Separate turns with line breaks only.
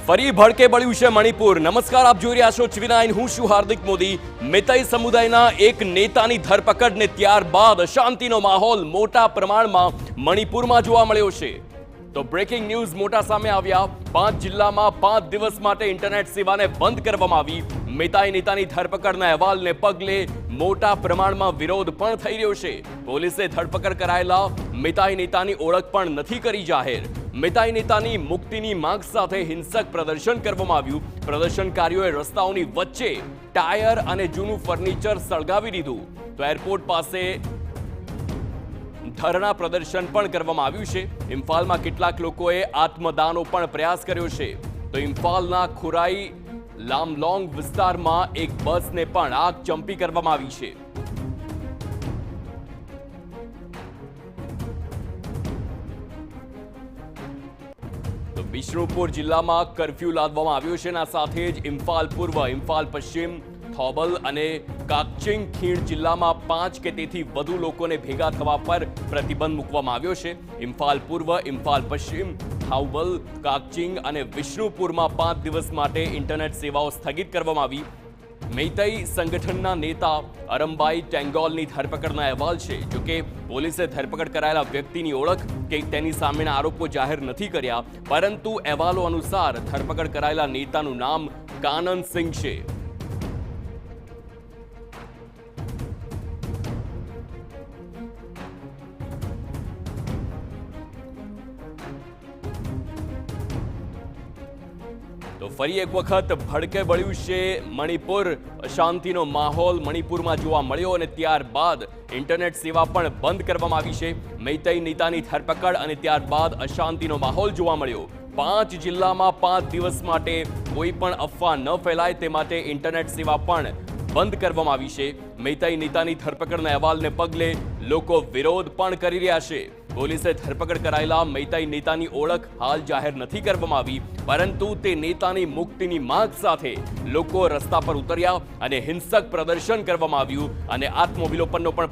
ફરી ભડકે બળ્યું છે મણિપુર। નમસ્કાર, આપ જોઈ રહ્યા છો TV9। હું છું હાર્દિક મોદી। મેતાઈ સમુદાયના એક નેતાની ધરપકડને ત્યારબાદ અશાંતિનો માહોલ મોટા પ્રમાણમાં મણિપુરમાં જોવા મળ્યો છે। તો બ્રેકિંગ ન્યૂઝ મોટા સામે આવ્યા। 5 જિલ્લામાં 5 દિવસ માટે ઇન્ટરનેટ સેવાને બંધ કરવામાં આવી। મેતાઈ નેતાની ધરપકડના અહેવાલને પગલે મોટા પ્રમાણમાં વિરોધ પણ થઈ રહ્યો છે। પોલીસે ધરપકડ કરાયેલા મેતાઈ નેતાની ઓળખ પણ નથી કરી જાહેર। મેતાઈ નેતાની મુક્તિની માંગ સાથે હિંસક પ્રદર્શન કરવામાં આવ્યું। પ્રદર્શનકારીઓએ રસ્તાઓની વચ્ચે ટાયર અને જૂનું ફર્નિચર સળગાવી દીધું। તો એરપોર્ટ પાસે ધરણા પ્રદર્શન પણ કરવામાં આવ્યું છે। ઇમ્ફાલમાં કેટલાક લોકોએ આત્મદાનનો પણ પ્રયાસ કર્યો છે। તો ઇમ્ફાલના ખુરાઈ લામલોંગ વિસ્તારમાં એક બસને પણ આગ ચંપી કરવામાં આવી છે। બિષ્ણુપુર જિલ્લામાં કર્ફ્યુ લાદવામાં આવ્યો છે। આ સાથે જ ઇમ્ફાલ પૂર્વ, ઇમ્ફાલ પશ્ચિમ, થોબલ અને કાકચિંગ ખીણ જિલ્લામાં 5 કે તેથી વધુ લોકોને ભેગા થવા પર પ્રતિબંધ મૂકવામાં આવ્યો છે। ઇમ્ફાલ પૂર્વ, ઇમ્ફાલ પશ્ચિમ, થોબલ, કાકચિંગ અને વિષ્ણુપુરમાં 5 દિવસ માટે ઇન્ટરનેટ સેવાઓ સ્થગિત કરવામાં આવી। મેઈતેઈ સંગઠનના નેતા અરમબાઈ ટેંગોલની ધરપકડના અહેવાલ છે। જોકે પોલીસે ધરપકડ કરાયેલા વ્યક્તિની ઓળખ કે તેની સામેના આરોપો જાહેર નથી કર્યા, પરંતુ અહેવાલો અનુસાર ધરપકડ કરાયેલા નેતાનું નામ કાનન સિંહ છે। તો ફરી એક વખત ભડકે બળ્યું છે મણિપુર। અશાંતિનો માહોલ મણિપુરમાં જોવા મળ્યો અને ત્યારબાદ ઇન્ટરનેટ સેવા પણ બંધ કરવામાં આવી છે। મેઈતેઈ નેતાની ધરપકડ અને ત્યારબાદ અશાંતિનો માહોલ જોવા મળ્યો। 5 જિલ્લામાં 5 દિવસ માટે કોઈ પણ અફવા ન ફેલાય તે માટે ઇન્ટરનેટ સેવા પણ બંધ કરવામાં આવી છે। મેઈતેઈ નેતાની ધરપકડના અહેવાલને પગલે લોકો વિરોધ પણ કરી રહ્યા છે। પોલીસે ધરપકડ કરાયેલા મેઈતેઈ નેતાની ઓળખ હાલ જાહેર નથી કરવામાં આવી, પરંતુ તે નેતાની મુક્તિની માંગ સાથે લોકો રસ્તા પર ઉતર્યા અને હિંસક પ્રદર્શન કરવામાં આવ્યું અને આત્મવિલોપનનો પણ